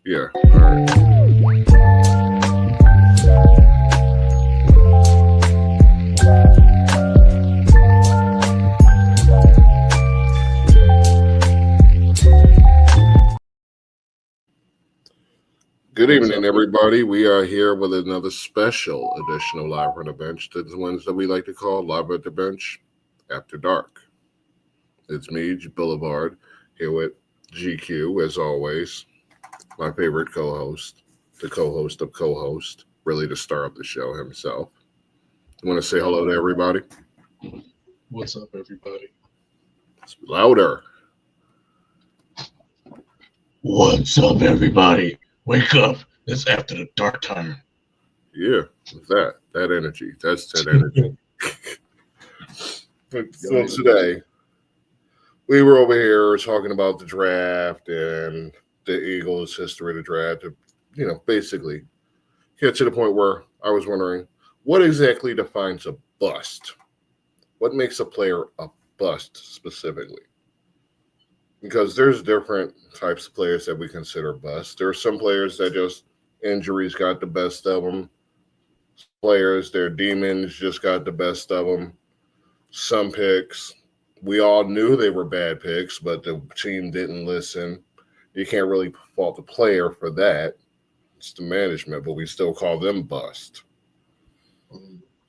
Yeah. All right. Good What's evening, up? everybody. We are here with another special edition of Live on the Bench. The ones that we like to call Live at the Bench After Dark. It's me, Boulevard, here with GQ, as always, my favorite co-host, the co-host of co-host, really the star of the show himself. You want to say hello to everybody? What's up, everybody? It's louder. What's up, everybody? Wake up. It's after the dark time. Yeah, that energy. That's that energy. So today, we were over here talking about the draft and the Eagles' history of the draft. Basically get to the point where I was wondering what exactly defines a bust? What makes a player a bust specifically? Because there's different types of players that we consider busts. There are some players that just injuries got the best of them. Players, their demons just got the best of them. Some picks, we all knew they were bad picks, but the team didn't listen. You can't really fault the player for that. It's the management, but we still call them bust.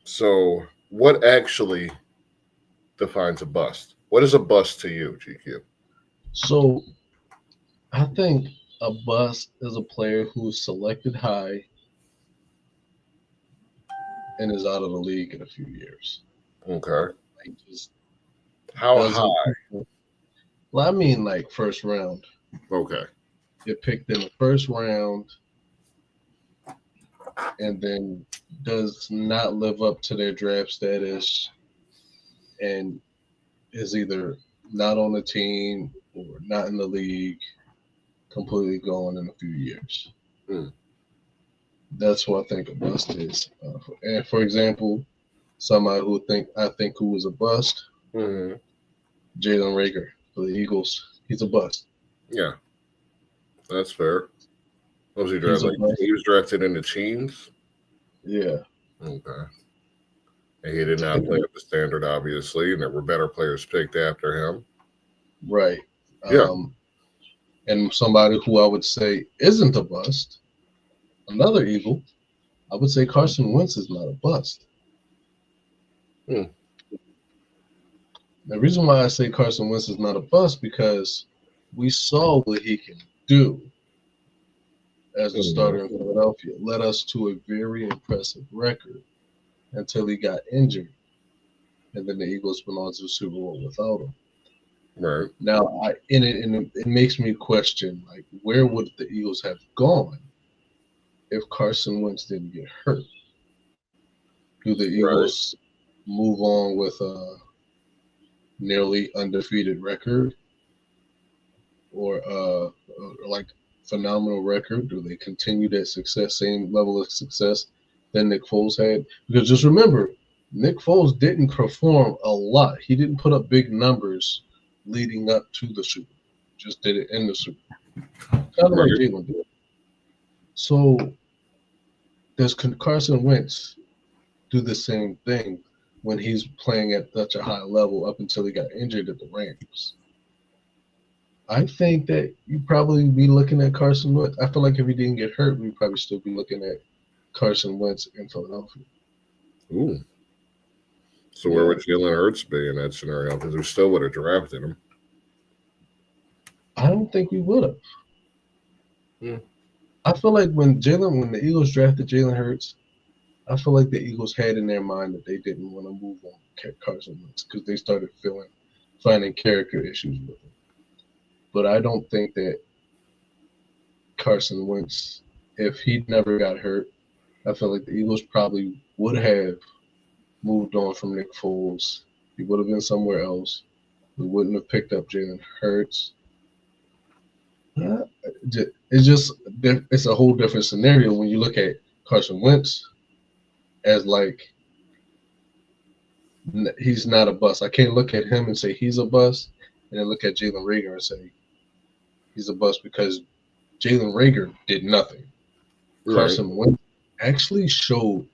So, what actually defines a bust? What is a bust to you, GQ? So, I think a bust is a player who's selected high and is out of the league in a few years. Okay. Like, just How doesn't. high? Well, I mean, like first round. Okay. Get picked in the first round and then does not live up to their draft status and is either not on the team or not in the league, completely gone in a few years. Hmm. That's what I think a bust is. And for example, somebody I think who was a bust, Mm-hmm. Jalen Rager for the Eagles. He's a bust. Yeah, that's fair. What was he He's drafted? a Like, bust. he was drafted in the teens? Yeah. Okay. And he did not play up the standard, obviously, and there were better players picked after him. Right. Yeah. And somebody who I would say isn't a bust, another Eagle, I would say Carson Wentz is not a bust. Hmm. The reason why I say Carson Wentz is not a bust because we saw what he can do as a starter in Philadelphia. Led us to a very impressive record until he got injured, and then the Eagles went on to the Super Bowl without him. Right. Now, it makes me question, like, where would the Eagles have gone if Carson Wentz didn't get hurt? Do the Eagles move on with a nearly undefeated record or like phenomenal record? Do they continue that success, same level of success that Nick Foles had? Because just remember, Nick Foles didn't perform a lot. He didn't put up big numbers leading up to the Super Bowl. Just did it in the Super Bowl. Kind of like Jalen did. So does Carson Wentz do the same thing when he's playing at such a high level up until he got injured at the Rams? I think that you'd probably be looking at Carson Wentz. I feel like if he didn't get hurt, we'd probably still be looking at Carson Wentz in Philadelphia. Ooh. So where would Jalen Hurts be in that scenario? Because we still would have drafted him. I don't think we would have. Hmm. I feel like when the Eagles drafted Jalen Hurts, I feel like the Eagles had in their mind that they didn't want to move on Carson Wentz because they started finding character issues with him. But I don't think that Carson Wentz, if he never got hurt, I feel like the Eagles probably would have moved on from Nick Foles. He would have been somewhere else. We wouldn't have picked up Jalen Hurts. It's a whole different scenario when you look at Carson Wentz as like he's not a bust. I can't look at him and say he's a bust, and then look at Jalen Rager and say he's a bust because Jalen Rager did nothing. Right. Carson Wentz actually showed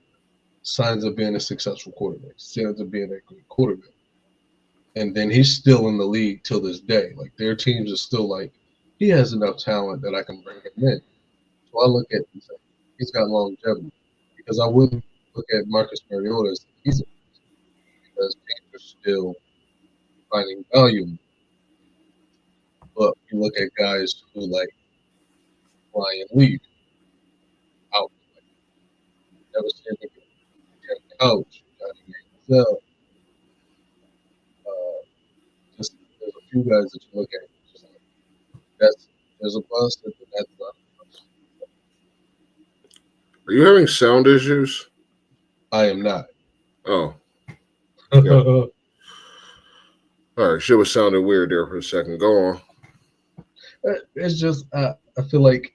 signs of being a successful quarterback, signs of being a great quarterback. And then he's still in the league till this day. Like their teams are still like, he has enough talent that I can bring him in. So I look at him and say, he's got longevity. Because I wouldn't look at Marcus Mariota as he's a because teams are still finding value. But you look at guys who like Ryan Leaf out, never seen him get coach, so just there's a few guys that you look at, just like that's there's a bust and that's not a bust. Are you having sound issues? I am not. Oh, yeah. All right. Shit was sounding weird there for a second. Go on. It's just I feel like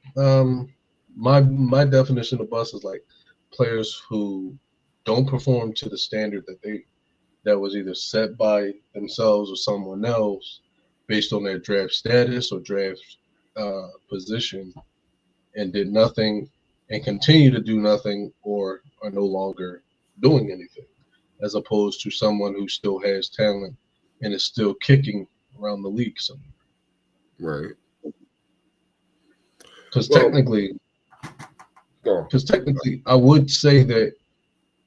my definition of bust is like players who don't perform to the standard that was either set by themselves or someone else based on their draft status or draft position and did nothing and continue to do nothing or are no longer doing anything, as opposed to someone who still has talent and is still kicking around the league somewhere. Right. Because Well, technically, go on. I would say that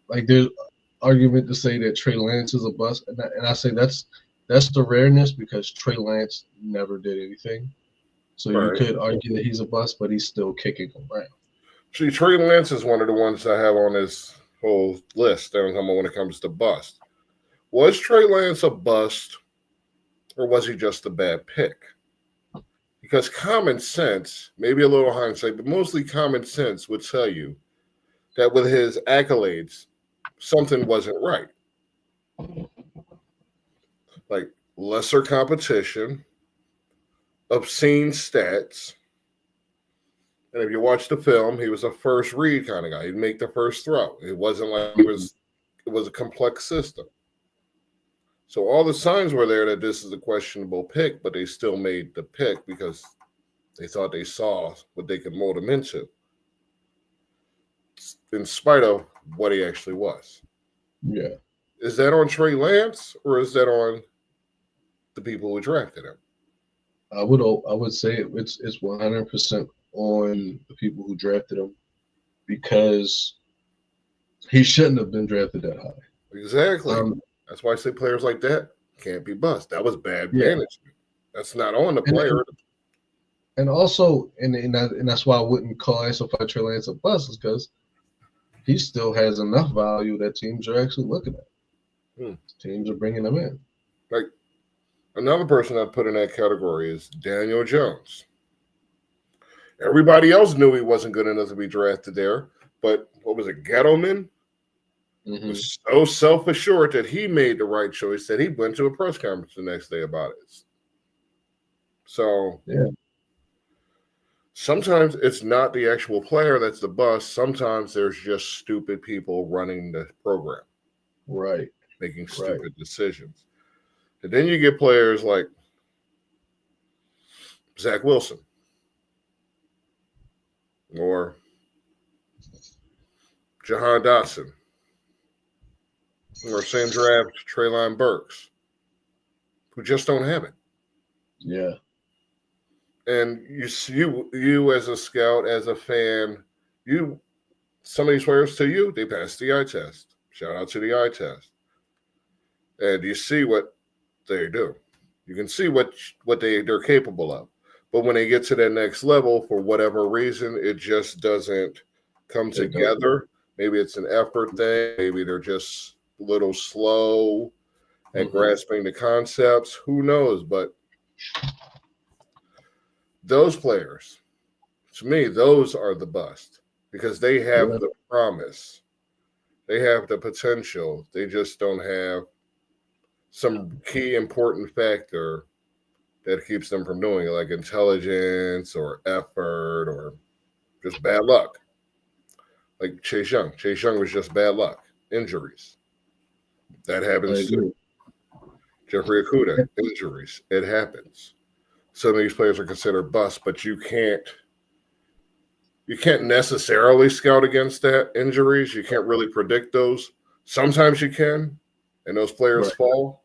like there's argument to say that Trey Lance is a bust, and I say that's the rareness because Trey Lance never did anything. So you Right. could argue that he's a bust, but he's still kicking around. See, Trey Lance is one of the ones I have on this whole list when it comes to bust. Was Trey Lance a bust or was he just a bad pick? Because common sense, maybe a little hindsight, but mostly common sense would tell you that with his accolades, something wasn't right. Like lesser competition, obscene stats. And if you watch the film, he was a first read kind of guy. He'd make the first throw. It wasn't like it was a complex system. So all the signs were there that this is a questionable pick, but they still made the pick because they thought they saw what they could mold him into, in spite of what he actually was. Yeah. Is that on Trey Lance or is that on the people who drafted him? I would say it's 100% on the people who drafted him because he shouldn't have been drafted that high. Exactly. That's why I say players like that can't be bust. That was bad management. That's not on the player. And also, and that's why I wouldn't classify Trey Lance a bust, is because he still has enough value that teams are actually looking at. Teams are bringing him in. Like another person I'd put in that category is Daniel Jones. Everybody else knew he wasn't good enough to be drafted there, but what was it, Gettleman? Was so self-assured that he made the right choice that he went to a press conference the next day about it. So sometimes it's not the actual player that's the bust. Sometimes there's just stupid people running the program. Right. Making stupid decisions. And then you get players like Zach Wilson or Jahan Dotson or same draft Treylon Burks, who just don't have it. Yeah. And you as a scout, as a fan, some of these players to you, they pass the eye test. Shout out to the eye test. And you see what they do. You can see what they're capable of. But when they get to that next level, for whatever reason, it just doesn't come together. Maybe it's an effort thing. Maybe they're just a little slow at grasping the concepts. Who knows? But those players, to me, those are the bust because they have the promise. They have the potential. They just don't have some key important factor that keeps them from doing it, like intelligence or effort or just bad luck. Like Chase Young. Chase Young was just bad luck. Injuries. That happens too. Jeffrey Okudah, injuries. It happens. Some of these players are considered busts, but you can't you can't necessarily scout against that injuries. You can't really predict those. Sometimes you can, and those players Right. fall,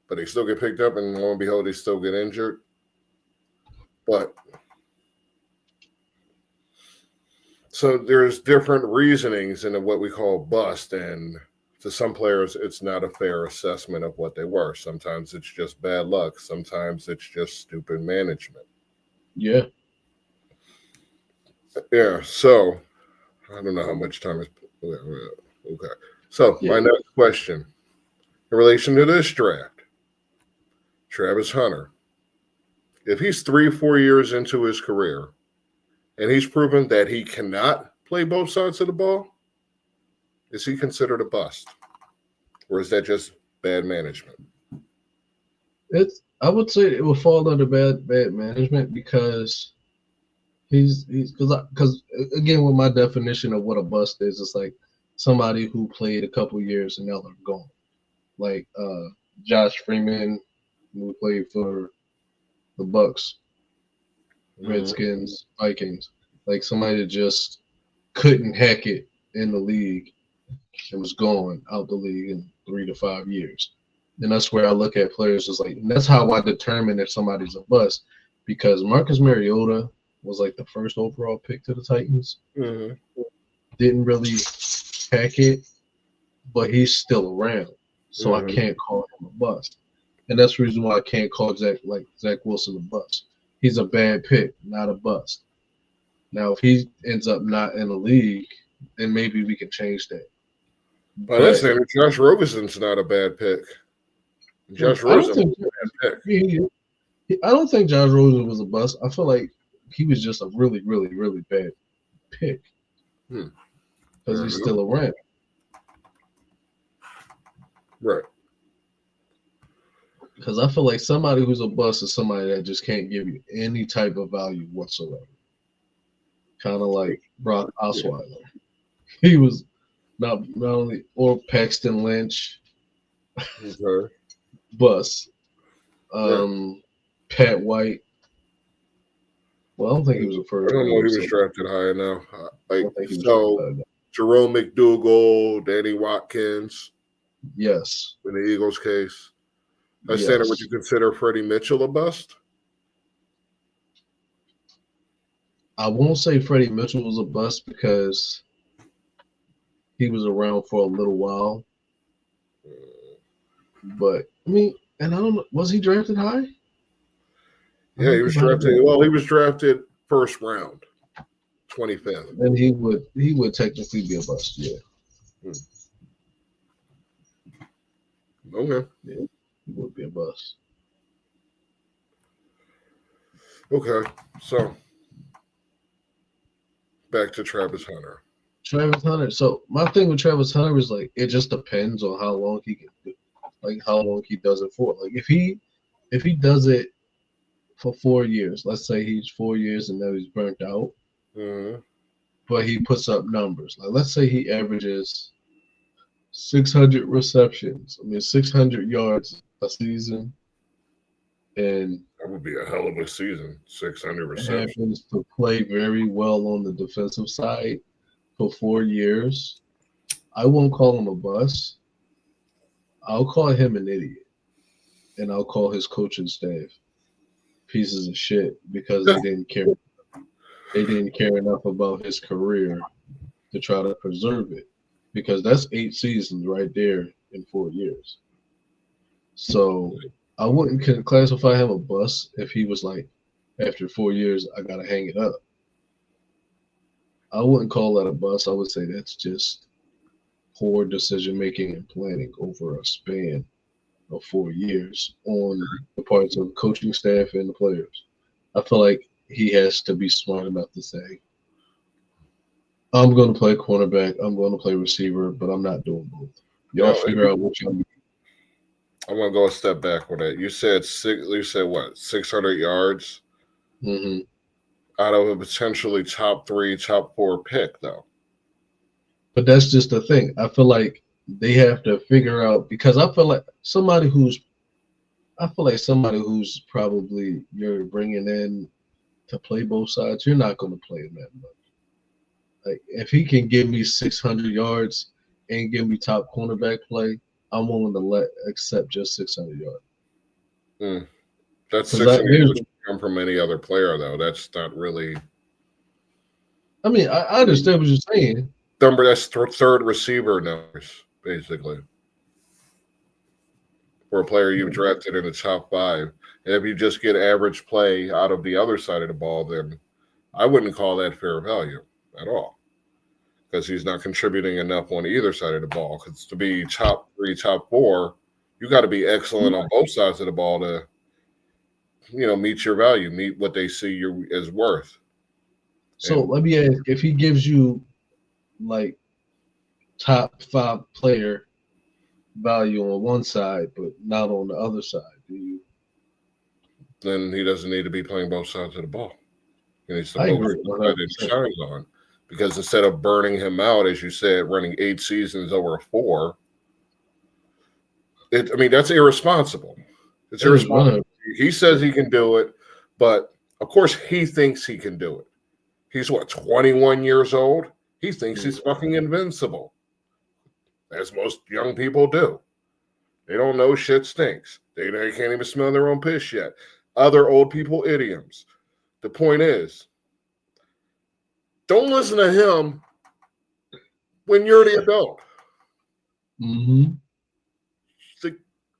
but they still get picked up, and lo and behold, they still get injured. But so there's different reasonings in what we call bust, and to some players, it's not a fair assessment of what they were. Sometimes it's just bad luck. Sometimes it's just stupid management. Yeah. Yeah. So I don't know how much time is. Okay. So Yeah. my next question, in relation to this draft, Travis Hunter, if he's 3-4 years into his career and he's proven that he cannot play both sides of the ball, is he considered a bust? Or is that just bad management? I would say it will fall under bad management because he's because again, with my definition of what a bust is, it's like somebody who played a couple years and now they're gone. Like Josh Freeman, who played for the Bucks, Redskins, Vikings. Like somebody that just couldn't hack it in the league and was gone out the league in 3 to 5 years. And that's where I look at players as like, and that's how I determine if somebody's a bust, because Marcus Mariota was like the first overall pick to the Titans. Mm-hmm. Didn't really hack it, but he's still around, so I Mm-hmm. can't call him a bust. And that's the reason why I can't call Zach Wilson a bust. He's a bad pick, not a bust. Now, if he ends up not in the league, then maybe we can change that. By that standard, Josh Rosen's not a bad pick. Josh Rosen was a bad pick. I don't think Josh Rosen was a bust. I feel like he was just a really, really, really bad pick because he's still around. Right. Because I feel like somebody who's a bust is somebody that just can't give you any type of value whatsoever. Kind of like Brock Osweiler. He was not only, or Paxton Lynch, bust. Pat White. Well, I don't think he was a first. I don't know. He was drafted high enough. Jerome McDougal, Danny Watkins. Yes. In the Eagles' case. Standard, would you consider Freddie Mitchell a bust? I won't say Freddie Mitchell was a bust because he was around for a little while. But I mean, and I don't know, was he drafted high? Yeah, he was drafted. Well, he was drafted first round, 25th. Then he would technically be a bust. Yeah. Okay. Yeah, he would be a bust. Okay, so back to Travis Hunter. So my thing with Travis Hunter is like it just depends on how long he can, like how long he does it for. Like if he does it for 4 years, let's say he's 4 years and now he's burnt out, but he puts up numbers. Like let's say he averages 600 receptions. 600 yards a season, and that would be a hell of a season. 600 receptions. Happens to play very well on the defensive side for 4 years. I won't call him a bust. I'll call him an idiot, and I'll call his coaching staff pieces of shit because they didn't care. They didn't care enough about his career to try to preserve it, because that's 8 seasons right there in 4 years. So I wouldn't classify him a bust if he was like, after 4 years, I gotta hang it up. I wouldn't call that a bust. I would say that's just poor decision making and planning over a span of 4 years on the parts of the coaching staff and the players. I feel like he has to be smart enough to say, I'm going to play cornerback, I'm going to play receiver, but I'm not doing both. Y'all figure out what y'all need. I'm going to go a step back with it. You said what, 600 yards? Mm-hmm. Out of a potentially top 3, top 4 pick, though. But that's just the thing. I feel like they have to figure out, because I feel like somebody who's probably you're bringing in to play both sides, you're not going to play him that much. Like if he can give me 600 yards and give me top cornerback play, I'm willing to accept just 600 yards. That's 600 yards come from any other player, though. That's not really. I mean, I understand what you're saying. Number that's third receiver numbers, basically, for a player you've drafted in the top 5. And if you just get average play out of the other side of the ball, then I wouldn't call that fair value at all, because he's not contributing enough on either side of the ball. Because to be top 3, top 4, you got to be excellent on both sides of the ball to, meet your value, meet what they see you as worth. So let me ask, if he gives you like top 5 player value on one side, but not on the other side, then he doesn't need to be playing both sides of the ball. He needs to focus on what he shines on. Because instead of burning him out, as you said, running 8 seasons over 4, that's irresponsible. It's irresponsible. He says he can do it, but of course he thinks he can do it. He's 21 years old? He thinks he's fucking invincible, as most young people do. They don't know shit stinks. They can't even smell their own piss yet. Other old people idioms. The point is, don't listen to him when you're the adult. Mm-hmm.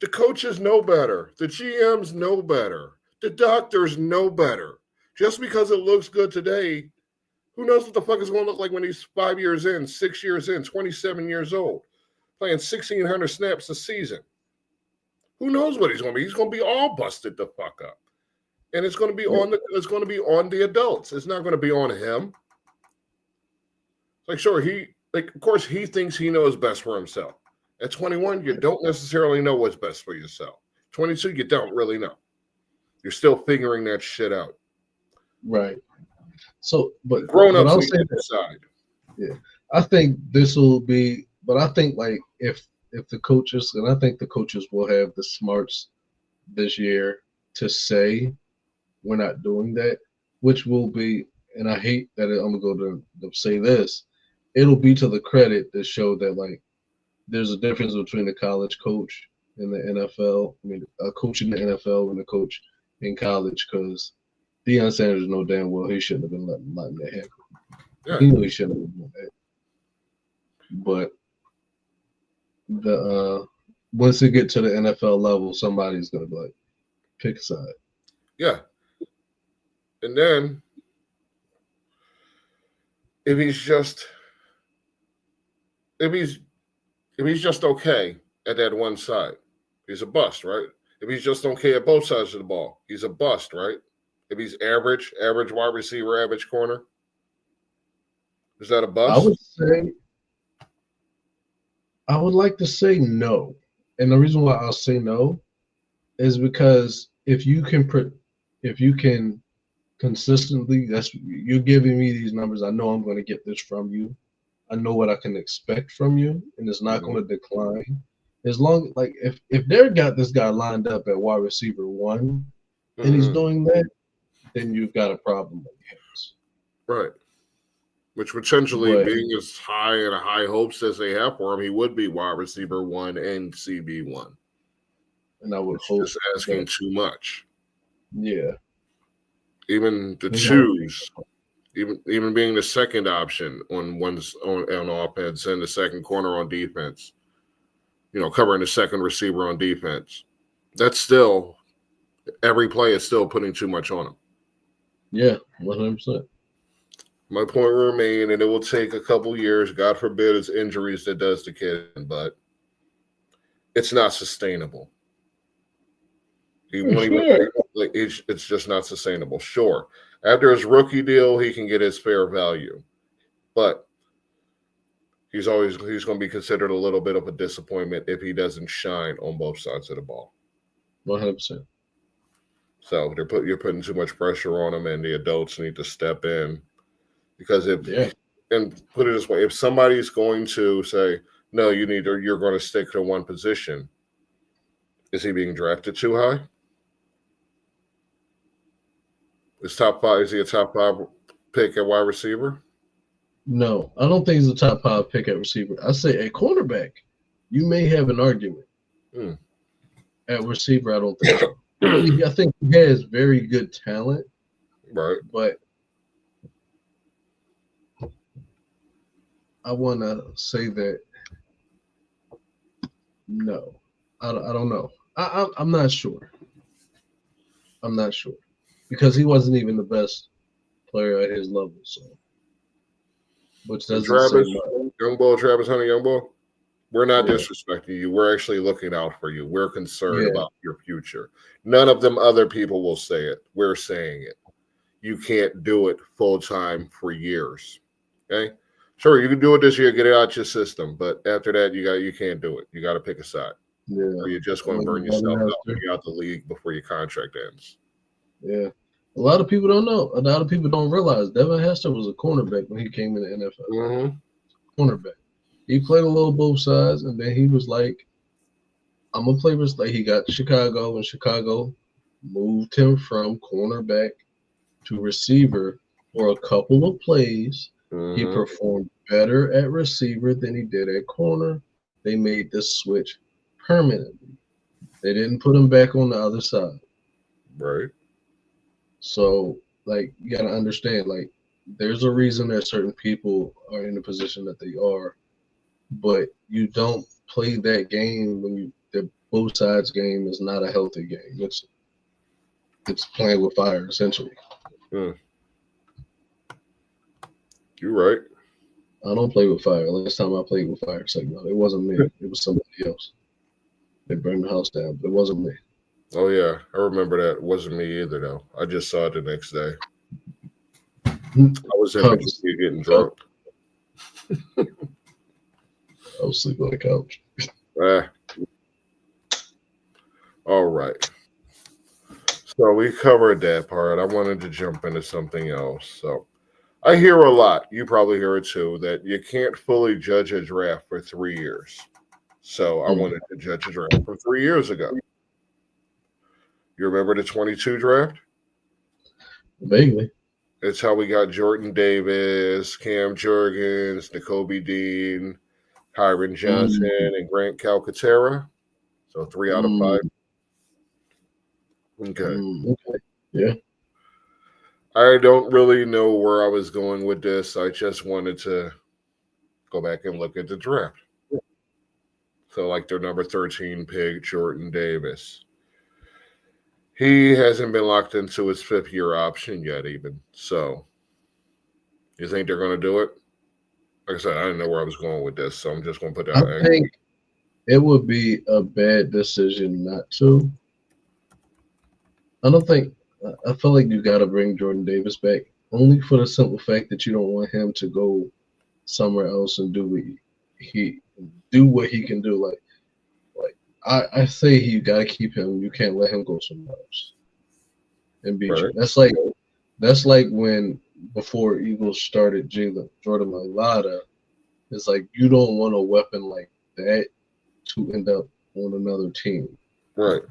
The coaches know better. The GMs know better. The doctors know better. Just because it looks good today, who knows what the fuck is going to look like when he's 5 years in, 6 years in, 27 years old, playing 1,600 snaps a season. Who knows what he's going to be? He's going to be all busted the fuck up. And it's going to be on the adults. It's not going to be on him. Like, sure, of course he thinks he knows best for himself. At 21, you don't necessarily know what's best for yourself. 22, you don't really know. You're still figuring that shit out. Right. So, but grown-ups need to decide. Yeah, I think this will be, but I think like if the coaches, and I think the coaches will have the smarts this year to say we're not doing that, which will be, and I hate that I'm gonna go to say this, it'll be to the credit to show that like there's a difference between a college coach and the NFL. I mean, a coach in the NFL and a coach in college, because Deion Sanders know damn well he shouldn't have been letting that happen. Yeah. He knew he shouldn't have been doing that. But the once it get to the NFL level, somebody's gonna be like, pick a side. Yeah. And then if he's just okay at that one side, he's a bust, right? If he's just okay at both sides of the ball, he's a bust, right? If he's average wide receiver, average corner, is that a bust? I would like to say no. And the reason why I'll say no is because if you can consistently, you're giving me these numbers, I know I'm going to get this from you. I know what I can expect from you, and it's not going to decline. As long like if they've got this guy lined up at wide receiver 1 and he's doing that, then you've got a problem on your hands. Right. Which potentially being as high and high hopes as they have for him, he would be wide receiver 1 and CB1. And I would hope just asking too much. Yeah. Even the choose, even being the second option on offense and the second corner on defense, covering the second receiver on defense. That's still, every play is still putting too much on him. Yeah, 100%. My point will remain, and it will take a couple years. God forbid it's injuries that does the kid, but it's not sustainable. It's just not sustainable. Sure, after his rookie deal, he can get his fair value, but he's going to be considered a little bit of a disappointment if he doesn't shine on both sides of the ball. 100%. So you're putting too much pressure on him, and the adults need to step in. Because and put it this way, if somebody's going to say, no, you're going to stick to one position, is he being drafted too high? Is top five? Is he a top five pick at wide receiver? No, I don't think he's a top 5 pick at receiver. I say at cornerback, you may have an argument. Hmm. At receiver, I don't think so. I think he has very good talent, Right. but I want to say that no, I don't know. I'm not sure. I'm not sure because he wasn't even the best player at his level. So, which And doesn't say Travis, much. Travis Hunter, young boy. We're not Yeah, disrespecting you. We're actually looking out for you. We're concerned yeah, about your future. None of them other people will say it. We're saying it. You can't do it full time for years. Okay? Sure, you can do it this year, get it out your system, but after that, you can't do it. You got to pick a side, yeah. or you're just I going to burn mean, Devin yourself out and Hester. be out the league before your contract ends. Yeah, a lot of people don't know. A lot of people don't realize Devin Hester was a cornerback when he came in the NFL. Mm-hmm. Cornerback. He played a little both sides, and then he was like, "I'm gonna play this." Like he got to Chicago, and Chicago moved him from cornerback to receiver for a couple of plays. He Mm-hmm. performed better at receiver than he did at corner. They made this switch permanently. They didn't put him back on the other side. Right. So, like, you got to understand, like, there's a reason that certain people are in the position that they are, but you don't play that game when the both sides game is not a healthy game. It's playing with fire essentially. Mm. You're right. I don't play with fire. Last time I played with fire, so no, it wasn't me. It was somebody else. They burned the house down, but it wasn't me. Oh yeah, I remember that. It wasn't me either, though. I just saw it the next day. I was in I was, Virginia getting drunk. I was sleeping on the couch. Ah, all right. So we covered that part. I wanted to jump into something else. So I hear a lot. You probably hear it too that you can't fully judge a draft for 3 years. So I wanted to judge a draft from 3 years ago. You remember the 22 draft? Vaguely. It's how we got Jordan Davis, Cam Jurgens, N'Kobe Dean, Kyron Johnson, and Grant Calcaterra. So 3 out of 5. Okay. Okay. Yeah. I don't really know where I was going with this. I just wanted to go back and look at the draft. So, like their number 13 pick, Jordan Davis. He hasn't been locked into his 5th-year option yet, even. So, you think they're going to do it? Like I said, I didn't know where I was going with this, so I'm just going to put that I think it would be a bad decision not to. I don't think. I feel like you got to bring Jordan Davis back only for the simple fact that you don't want him to go somewhere else and do what he can do. Like I say, you got to keep him. You can't let him go somewhere else and beat you. right. That's like when before Eagles started Jordan Mailata. It's like you don't want a weapon like that to end up on another team. Right.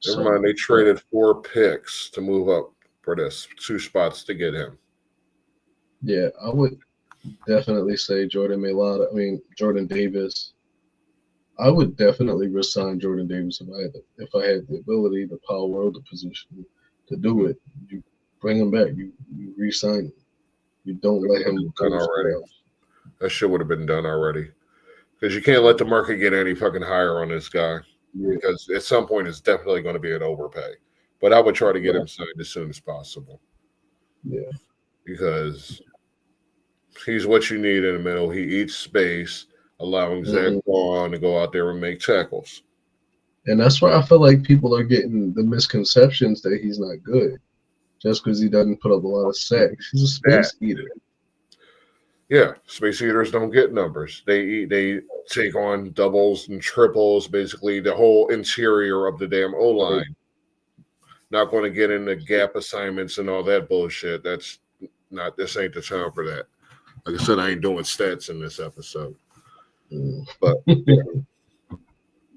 So, Never mind, they traded 4 picks to move up for this, 2 spots to get him. yeah, I would definitely say Jordan Davis. I would definitely resign Jordan Davis if I had the ability, the power, of the position to do it. You bring him back. You re-sign him. You don't let him go somewhere else. That shit would have been done already. Because you can't let the market get any fucking higher on this guy. Yeah. Because at some point it's definitely going to be an overpay. But I would try to get him signed as soon as possible. Yeah. Because he's what you need in the middle. He eats space, allowing Zach Vaughn to go out there and make tackles. And that's why I feel like people are getting the misconceptions that he's not good. Just because he doesn't put up a lot of sacks. He's a space eater. Yeah, space eaters don't get numbers. They take on doubles and triples, basically the whole interior of the damn O line. Not going to get into gap assignments and all that bullshit. This ain't the time for that. Like I said, I ain't doing stats in this episode. But yeah.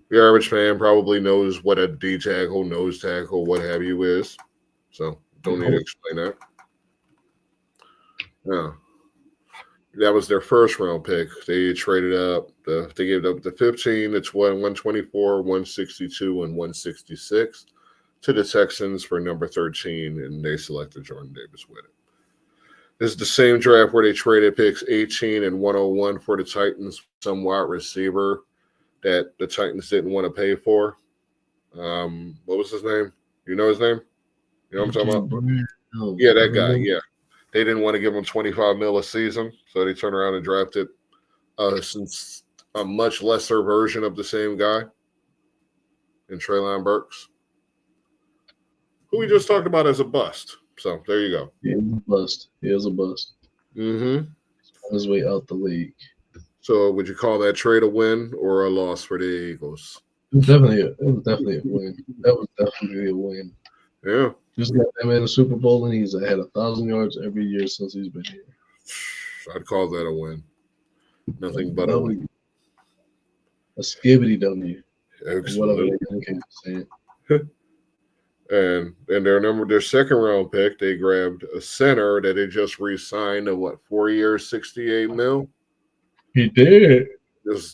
The average fan probably knows what a D tackle, nose tackle, what have you is. So don't need to explain that. Yeah. That was their first round pick. They traded up. They gave up the 15, the 124, 162, and 166 to the Texans for number 13, and they selected Jordan Davis with it. This is the same draft where they traded picks 18 and 101 for the Titans, some wide receiver that the Titans didn't want to pay for. What was his name? You know his name? You know what I'm talking about? Yeah, that guy. Yeah. They didn't want to give him 25 mil a season, so they turned around and drafted since a much lesser version of the same guy in Treylon Burks, who we just talked about as a bust. So there you go. He is a bust. He is a bust. Mm-hmm. On his way out the league. So would you call that trade a win or a loss for the Eagles? It was definitely a win. That was definitely a win. Yeah. Just got that man a Super Bowl, and he's had 1,000 yards every year since he's been here. I'd call that a win. Nothing but a win. A skibbity W. Absolutely. Whatever saying. And their second round pick, they grabbed a center that they just re-signed to 4 years, 68 mil. He did.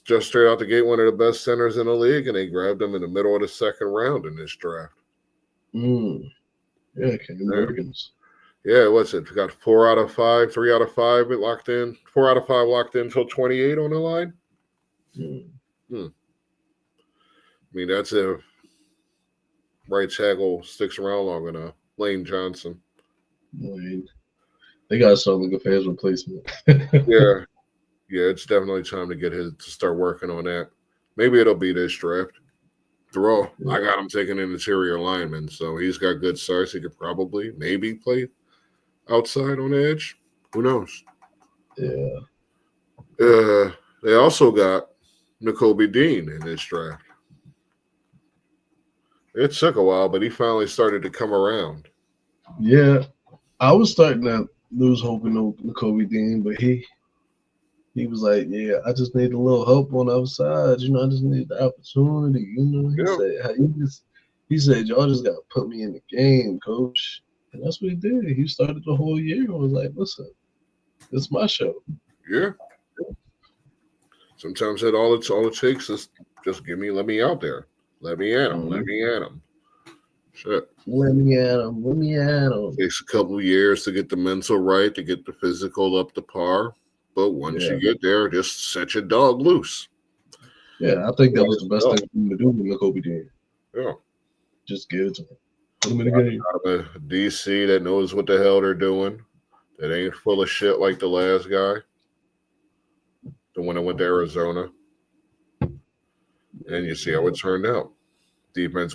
Just straight out the gate, one of the best centers in the league, and they grabbed him in the middle of the second round in this draft. Yeah, Cam Morgans. Yeah, what's it? We got 4 out of 5, 3 out of 5 locked in. 4 out of 5 locked in until 28 on the line. I mean, that's if right tackle sticks around long enough. Lane Johnson. They got to start looking for his replacement. Yeah, it's definitely time to start working on that. Maybe it'll be this draft. I got him taking an interior lineman, so he's got good size. He could probably, maybe play outside on the edge. Who knows? Yeah. They also got Lftb Dean in this draft. It took a while, but he finally started to come around. Yeah, I was starting to lose hope in Lftb Dean, but he was like, "Yeah, I just need a little help on the other side. I just need the opportunity." He said, "Y'all just got to put me in the game, coach." And that's what he did. He started the whole year and was like, "Listen, it's my show." Yeah. Sometimes that all it takes is just let me out there. Let me at him. Let me at him. Shit. Let me at him. Let me at him. It takes a couple of years to get the mental right, to get the physical up to par. But once you get there, just set your dog loose. Yeah, I think that was the best thing for him to do with Lftb Dean. Yeah. Just give it to him. Put him in the game. A DC that knows what the hell they're doing, that ain't full of shit like the last guy, the one that went to Arizona. And you see how it turned out. Defense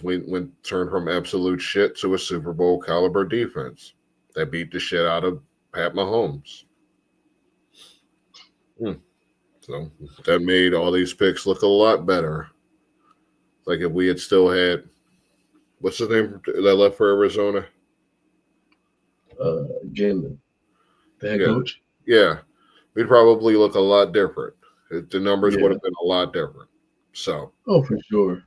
turned from absolute shit to a Super Bowl caliber defense that beat the shit out of Pat Mahomes. So that made all these picks look a lot better. Like if we had still had, what's his name that left for Arizona? Galen, the head coach. Yeah, we'd probably look a lot different. The numbers would have been a lot different. So. Oh, for sure.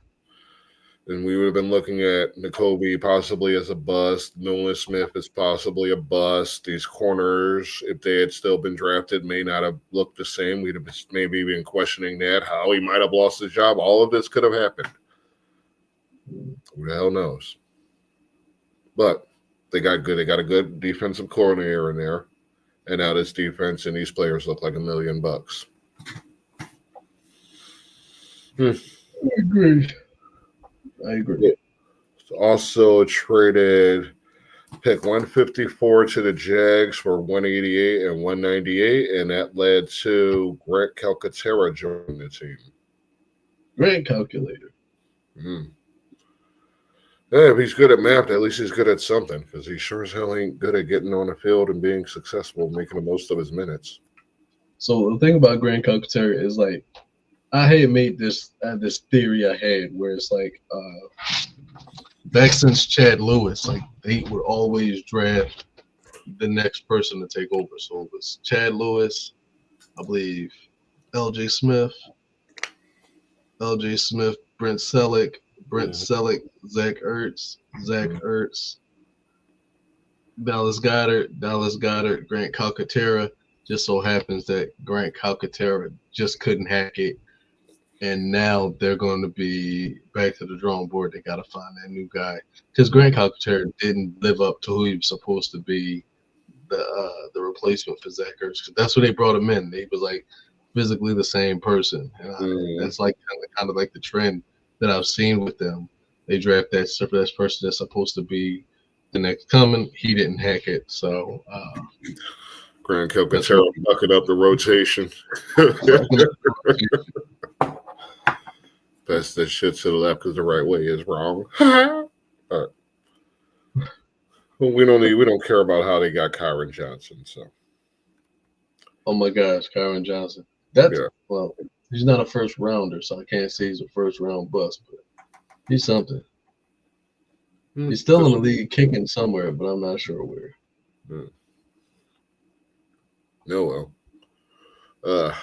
And we would have been looking at Lftb possibly as a bust. Nolan Smith is possibly a bust. These corners, if they had still been drafted, may not have looked the same. We'd have maybe been questioning that, how he might have lost his job. All of this could have happened. Who the hell knows? But they got a good defensive coordinator in there. And now this defense and these players look like $1 million. I agree. Also traded pick 154 to the Jags for 188 and 198, and that led to Grant Calcaterra joining the team. Great calculator. Yeah, if he's good at math, at least he's good at something, because he sure as hell ain't good at getting on the field and being successful, making the most of his minutes. So the thing about Grant Calcaterra is like, I had made this theory I had where it's like back since Chad Lewis, like they would always draft the next person to take over. So it was Chad Lewis, I believe, L.J. Smith, Brent Selleck, Zach Ertz, Dallas Goddard, Grant Calcaterra. Just so happens that Grant Calcaterra just couldn't hack it, and now they're going to be back to the drawing board. They got to find that new guy because Grant Calcaterra didn't live up to who he was supposed to be, the replacement for Zach Ertz. 'Cause that's what they brought him in. He was like physically the same person, and that's like kind of like the trend that I've seen with them. They draft that person that's supposed to be the next coming. He didn't hack it, so Grant Calcaterra bucking up the rotation. Pass that shit to the left because the right way is wrong. All right. Well, we don't care about how they got Kyron Johnson. So. Oh my gosh, Kyron Johnson. Well, he's not a first rounder, so I can't say he's a first round bust, but he's something. He's still in the league kicking somewhere, but I'm not sure where. No, well.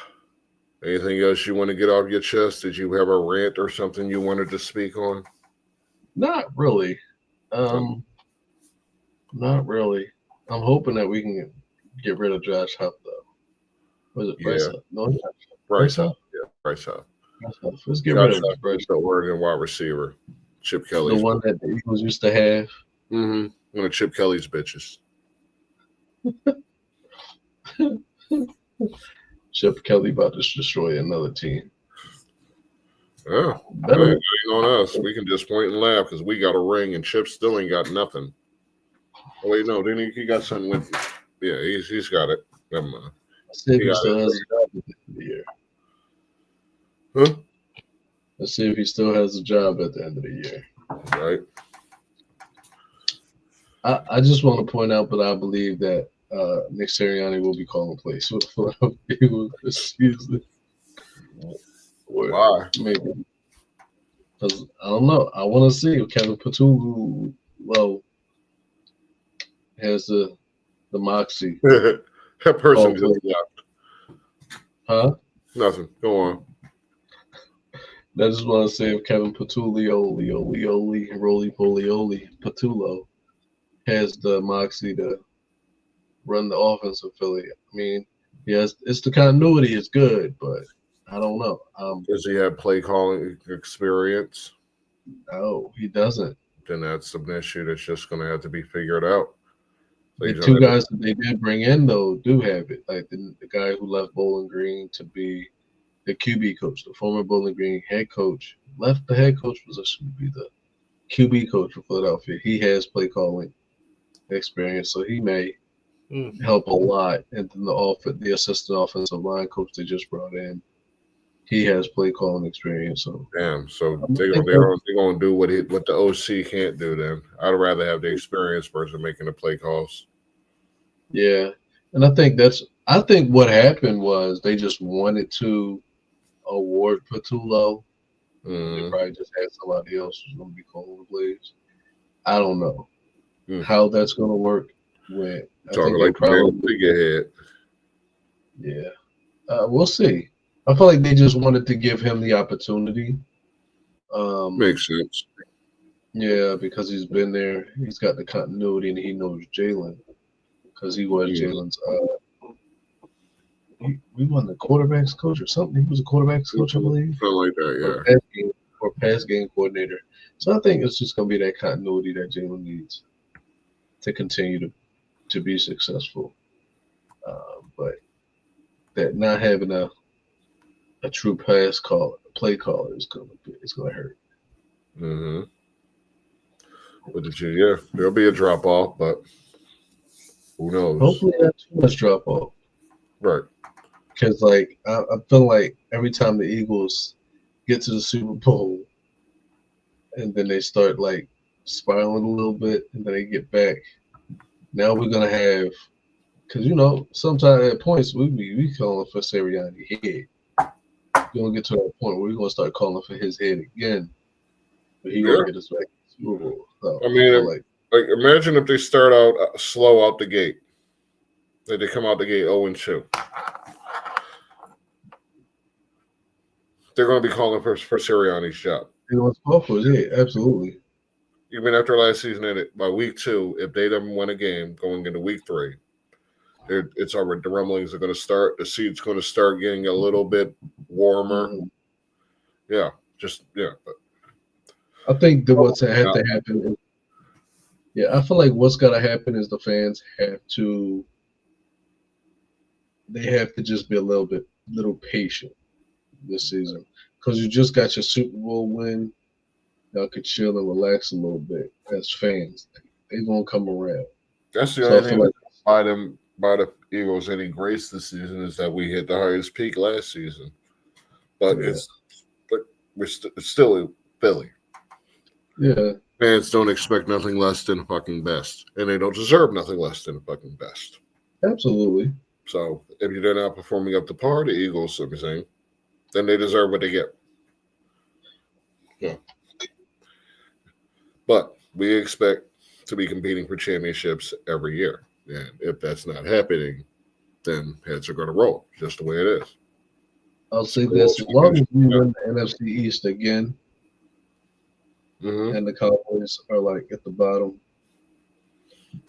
Anything else you want to get off your chest? Did you have a rant or something you wanted to speak on? Not really. Not really. I'm hoping that we can get rid of Josh Huff, though. Was it Bryce Huff? No, Bryce Huff. Yeah, Bryce Huff. Let's get rid of Bryce. The Oregon wide receiver, Chip Kelly. The one that the Eagles used to have. One of Chip Kelly's bitches. Chip Kelly about to destroy another team. Oh, that ain't on us. We can just point and laugh because we got a ring and Chip still ain't got nothing. Oh wait, no, didn't he got something with him? Yeah, he's got it. Never mind. Let's see if he still has a job at the end of the year. Huh? Let's see if he still has a job at the end of the year. Right. I just want to point out that I believe that Nick Sirianni will be calling plays for the Philadelphia Eagles this season. Why? Maybe. Because I don't know. I want to see if Kevin Patulu, has the moxie. That person just left. Huh? Nothing. Go on. I just want to say if Kevin Patullo has the moxie to run the offense of Philly. I mean, yes, it's the continuity is good, but I don't know. Does he have play calling experience? No, he doesn't. Then that's an issue that's just going to have to be figured out. The two guys that they did bring in, though, do have it. Like the guy who left Bowling Green to be the QB coach, the former Bowling Green head coach, left the head coach position to be the QB coach for Philadelphia. He has play calling experience, so he may help a lot. And then the assistant offensive line coach they just brought in, he has play calling experience. So damn, so they're gonna do what the OC can't do. Then I'd rather have the experienced person making the play calls. Yeah, and I think what happened was they just wanted to award Patullo. They probably just had somebody else who's going to be calling the plays. I don't know how that's going to work. Talking like probably figurehead. Yeah, we'll see. I feel like they just wanted to give him the opportunity. Makes sense. Yeah, because he's been there. He's got the continuity, and he knows Jalen because he was Jalen's. We won the quarterbacks coach or something. He was a quarterbacks coach, I believe. Something like that, yeah. Or pass game coordinator. So I think it's just going to be that continuity that Jalen needs to continue to be successful. But that not having a true play caller is going to hurt. Mm-hmm. But there'll be a drop off, but who knows? Hopefully not too much drop off. Right. Because I feel like every time the Eagles get to the Super Bowl and then they start like spiraling a little bit and then they get back, now we're gonna have, because sometimes at points we calling for Sirianni head. We're gonna get to that point where we're gonna start calling for his head again, but he gonna get us back to the Super Bowl. So I mean, like imagine if they start out slow out the gate, that they come out the gate 0-2. They're going to be calling for Sirianni's job. It was awful, yeah, absolutely. even after last season, by week 2, if they don't win a game going into week 3, it's already the rumblings are going to start. The seat's going to start getting a little bit warmer. Mm-hmm. Yeah, But I think that what's had to happen is, I feel like what's got to happen is the fans have to just be a little patient this season, because you just got your Super Bowl win. Y'all could chill and relax a little bit as fans. They're gonna come around. That's the So only I thing feel like, by the Eagles any grace this season is that we hit the highest peak last season. But yeah, it's still Philly. yeah, Fans don't expect nothing less than the fucking best, and they don't deserve nothing less than the fucking best. absolutely. So if they're not performing up to par, the Eagles, I'm saying, then they deserve what they get. Yeah. But we expect to be competing for championships every year. And if that's not happening, then heads are going to roll, just the way it is. I'll say this: as long as we win the NFC East again, and the Cowboys are like at the bottom,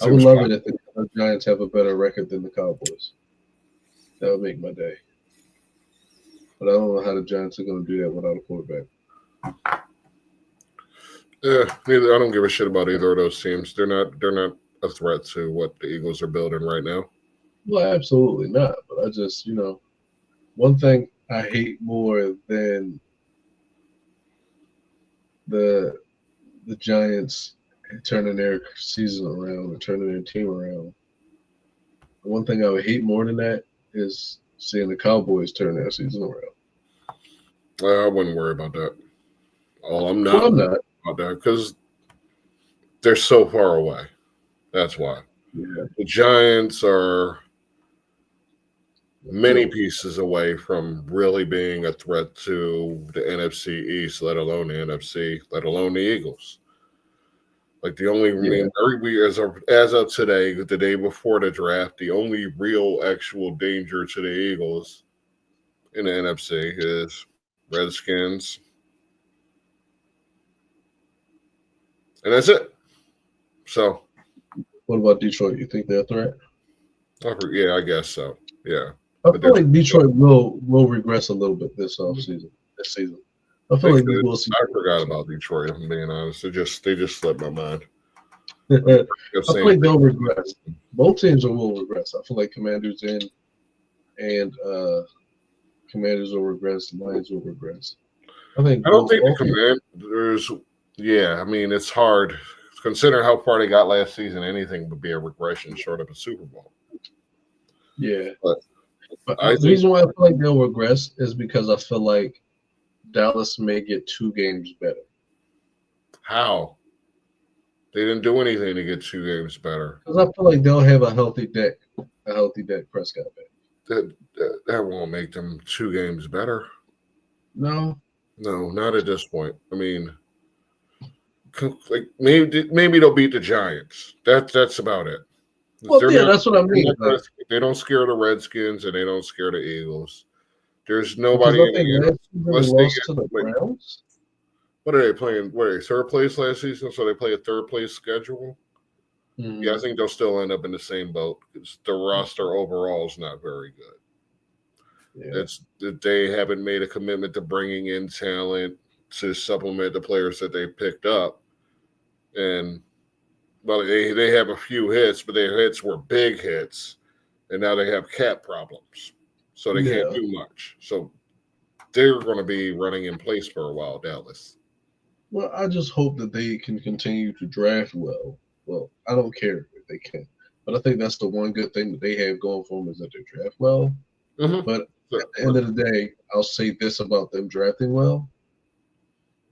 I would love it if the Giants have a better record than the Cowboys. That would make my day. But I don't know how the Giants are going to do that without a quarterback. Yeah, I don't give a shit about either of those teams. They're not a threat to what the Eagles are building right now. Well, absolutely not. But I just, one thing I hate more than the Giants turning their season around or turning their team around. The one thing I would hate more than that is seeing the Cowboys turn their season around. I wouldn't worry about that. I'm not about that because they're so far away. That's why. Yeah. The Giants are many pieces away from really being a threat to the NFC East, let alone the NFC, let alone the Eagles. Like the only, as of today, the day before the draft, the only real actual danger to the Eagles in the NFC is Redskins, and that's it. So, what about Detroit? You think they're a threat? Yeah, I guess so. Yeah, I feel like Detroit will regress a little bit this season. I feel like we will see. I forgot about Detroit. If I'm being honest, they just slipped my mind. I feel like they'll regress. Both teams will regress. I feel like Commanders and Commanders will regress. Lions will regress. I don't think the Commanders. Yeah, I mean it's hard considering how far they got last season. Anything would be a regression short of a Super Bowl. Yeah, but the reason why I feel like they'll regress is because I feel like Dallas may get 2 games better. How? They didn't do anything to get 2 games better. Because I feel like they'll have a healthy Dak Prescott back. That won't make them 2 games better. No, not at this point. I mean, like maybe they'll beat the Giants. That's about it. Well, that's what I mean. They don't scare the Redskins and they don't scare the Eagles. There's nobody in the lost to the Browns. What are they playing? What are they, third place last season? So they play a third place schedule. Mm-hmm. Yeah, I think they'll still end up in the same boat. The roster overall is not very good. Yeah. They haven't made a commitment to bringing in talent to supplement the players that they picked up, and they have a few hits, but their hits were big hits, and now they have cap problems, so they can't do much. So they're going to be running in place for a while, Dallas. Well, I just hope that they can continue to draft well. Well, I don't care if they can, but I think that's the one good thing that they have going for them is that they draft well. Mm-hmm. But at the end of the day, I'll say this about them drafting well.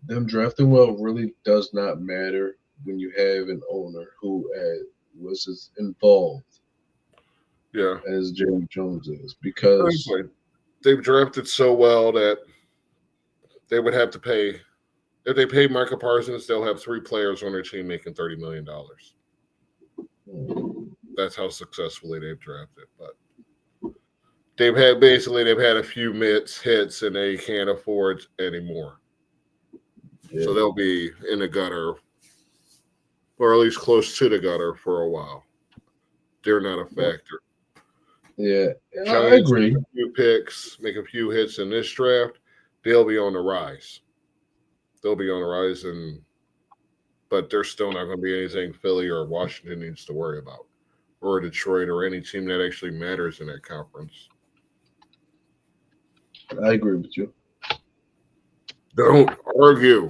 Them drafting well really does not matter when you have an owner who was as involved as Jerry Jones is, because they've drafted so well that they would have to pay. If they pay Micah Parsons, they'll have 3 players on their team making $30 million. That's how successfully they've drafted. But they've had a few hits, and they can't afford anymore. Yeah. So they'll be in the gutter or at least close to the gutter for a while. They're not a factor. Yeah, I Giants agree. make a few picks, make a few hits in this draft. They'll be on the rise. They'll be on the rise, but there's still not going to be anything Philly or Washington needs to worry about, or Detroit, or any team that actually matters in that conference. I agree with you. Don't argue.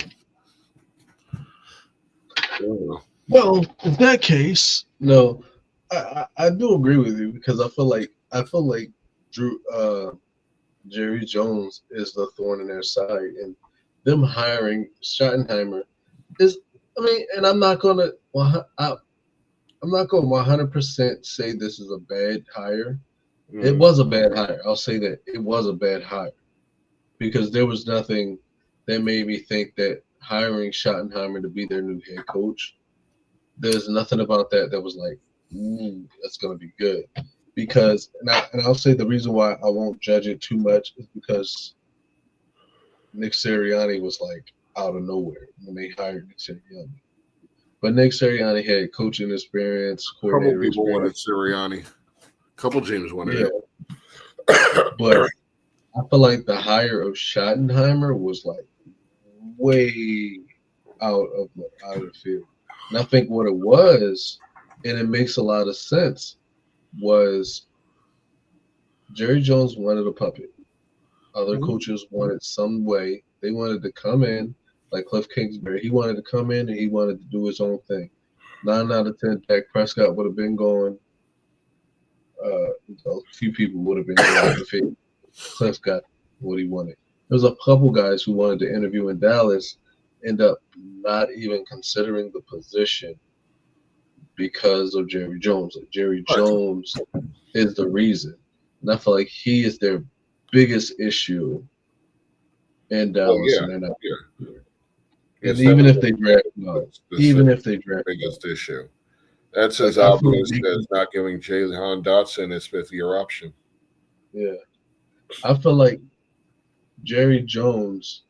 Yeah. Well, in that case, no, I do agree with you because I feel like Drew Jerry Jones is the thorn in their side, and them hiring Schottenheimer is. I mean, and I'm not gonna 100% say this is a bad hire. It was a bad hire. I'll say that it was a bad hire because there was nothing that made me think that hiring Schottenheimer to be their new head coach. There's nothing about that was like, that's gonna be good. Because I'll say the reason why I won't judge it too much is because Nick Sirianni was like out of nowhere when they hired Nick Sirianni. But Nick Sirianni had coaching experience, A couple coordinator people wanted experience. Sirianni. A couple teams wanted Yeah, it. but I feel like the hire of Schottenheimer was like way out of the field. And I think what it was, and it makes a lot of sense, was Jerry Jones wanted a puppet. Other coaches wanted some way. They wanted to come in, like Cliff Kingsbury. He wanted to come in and he wanted to do his own thing. 9 out of 10, Dak Prescott would have been going. A few people would have been going if Cliff got what he wanted. There was a couple guys who wanted to interview in Dallas, end up not even considering the position because of Jerry Jones. Like Jerry Jones is the reason. And I feel like he is their biggest issue in Dallas, and they're not. Yeah. And even if they draft, biggest issue. That's like, as obvious as not giving Jahan Dotson his fifth-year option. Yeah, I feel like Jerry Jones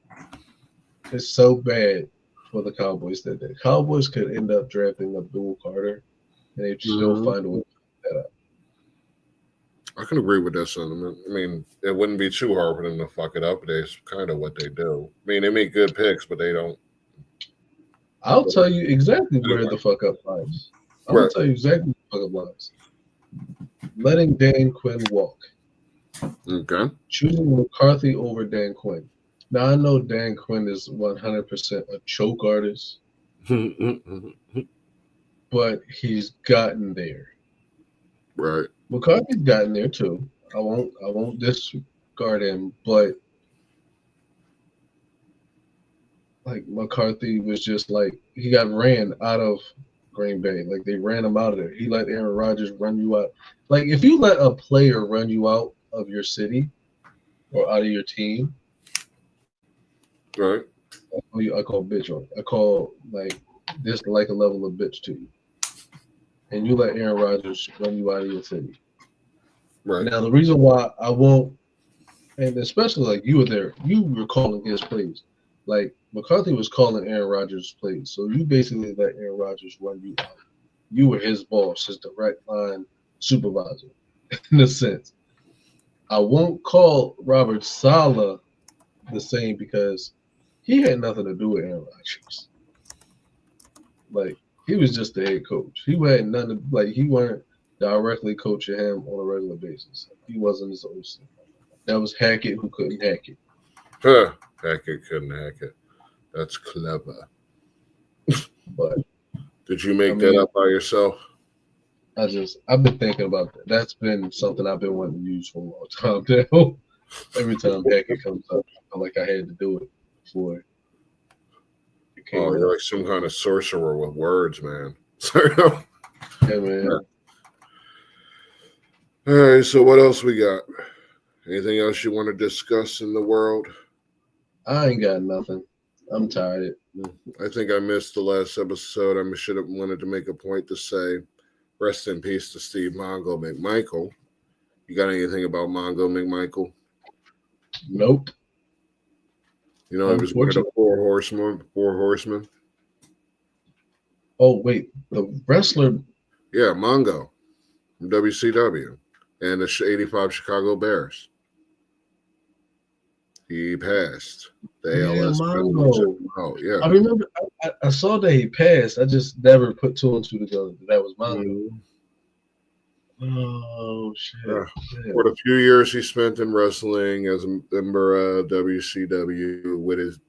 is so bad for the Cowboys that the Cowboys could end up drafting Abdul Carter, and they'd still find a way to pick that up. I can agree with that sentiment. I mean, it wouldn't be too hard for them to fuck it up. That's kind of what they do. I mean, they make good picks, but they don't. I'll tell you exactly where the fuck up lies. I'll tell you exactly where the fuck up lies. Letting Dan Quinn walk. Okay. Choosing McCarthy over Dan Quinn. Now, I know Dan Quinn is 100% a choke artist, but he's gotten there. Right. McCarthy's gotten there too. I won't discard him, but like McCarthy was just like he got ran out of Green Bay. Like they ran him out of there. He let Aaron Rodgers run you out. Like if you let a player run you out of your city or out of your team, right? I call bitch on. I call like this like a level of bitch to you. And you let Aaron Rodgers run you out of your city. Right. Now the reason why I won't, and especially like you were there, you were calling his plays. Like McCarthy was calling Aaron Rodgers' plays. So you basically let Aaron Rodgers run you out. You were his boss, his direct line supervisor, in a sense. I won't call Robert Saleh the same because he had nothing to do with Aaron Rodgers. Like he was just the head coach. He had nothing. Like he weren't directly coaching him on a regular basis. He wasn't his OC. That was Hackett who couldn't hack it. Hackett couldn't hack it. That's clever. But did you make that up by yourself? I've been thinking about that. That's been something I've been wanting to use for a long time now. Every time Hackett comes up, I feel like I had to do it before. You're like some kind of sorcerer with words, man. Yeah, man. All right, so what else we got? Anything else you want to discuss in the world? I ain't got nothing. I'm tired. I think I missed the last episode. I should have wanted to make a point to say rest in peace to Steve Mongo McMichael. You got anything about Mongo McMichael? Nope. You know, he was one of the four horsemen. Oh wait, the wrestler. Yeah, Mongo from WCW and the '85 Chicago Bears. He passed. The Yeah, ALS passed. Mongo. Oh, yeah. I remember. I saw that he passed. I just never put two and two together. That was Mongo. Mhm. Oh shit. Yeah. For the few years he spent in wrestling as a member of WCW with his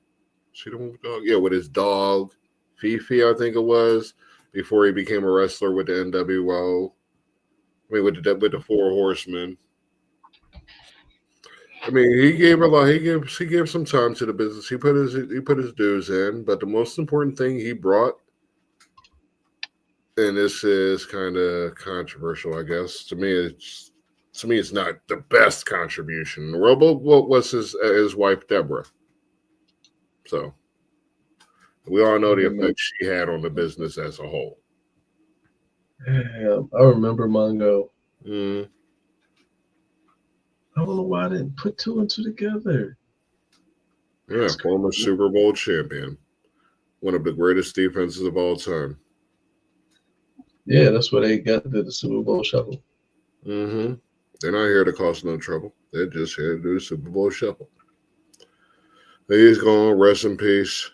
dog? Yeah, with his dog, Fifi, I think it was, before he became a wrestler with the NWO. I mean, with the Four Horsemen. I mean, he gave a lot. He gave some time to the business. He put his dues in, but the most important thing he brought, and this is kind of controversial, I guess. To me, it's not the best contribution in the world. But what was his wife Deborah? So we all know the effect she had on the business as a whole. Yeah, I remember Mongo. Mm. I don't know why I didn't put two and two together. Yeah, former Super Bowl champion, one of the greatest defenses of all time. Yeah, that's where they got the Super Bowl shuffle. Mm-hmm. They're not here to cause no trouble. They're just here to do the Super Bowl shuffle. He's gone. Rest in peace.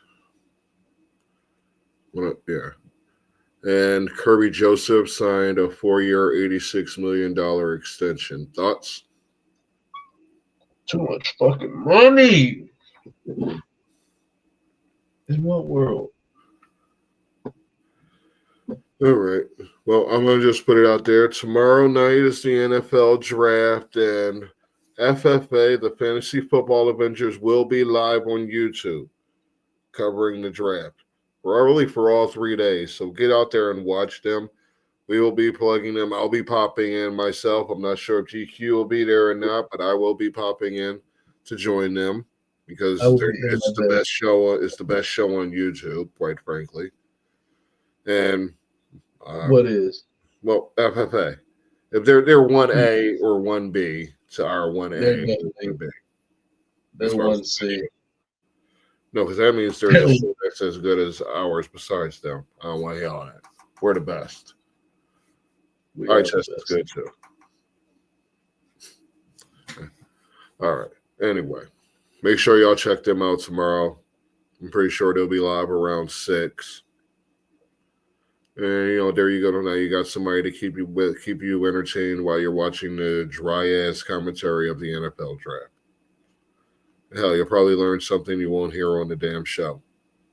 Yeah. And Kirby Joseph signed a 4-year, $86 million extension. Thoughts? Too much fucking money. In what world? All right. Well, I'm going to just put it out there. Tomorrow night is the NFL draft, and FFA, the Fantasy Football Avengers, will be live on YouTube covering the draft. Probably for all 3 days. So get out there and watch them. We will be plugging them. I'll be popping in myself. I'm not sure if GQ will be there or not, but I will be popping in to join them because it's the best show. It's the best show on YouTube, quite frankly. And what is? Well, FFA. If they're 1A or 1B to our 1A or 1B. They're 1C. No, because that means there's a show that's as good as ours besides them. I don't want to hear all that. We're the best. Our test is good too. All right. Anyway, make sure y'all check them out tomorrow. I'm pretty sure they'll be live around 6. And there you go. Now you got somebody to keep you entertained while you're watching the dry ass commentary of the NFL draft. Hell, you'll probably learn something you won't hear on the damn show.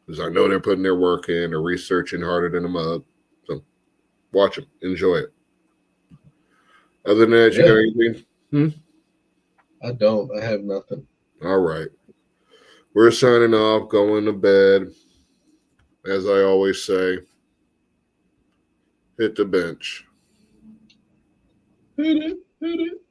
Because I know they're putting their work in, they're researching harder than a mug. So watch them. Enjoy it. Other than that, you got anything? I don't. I have nothing. All right. We're signing off, going to bed. As I always say, hit the bench. Hit it.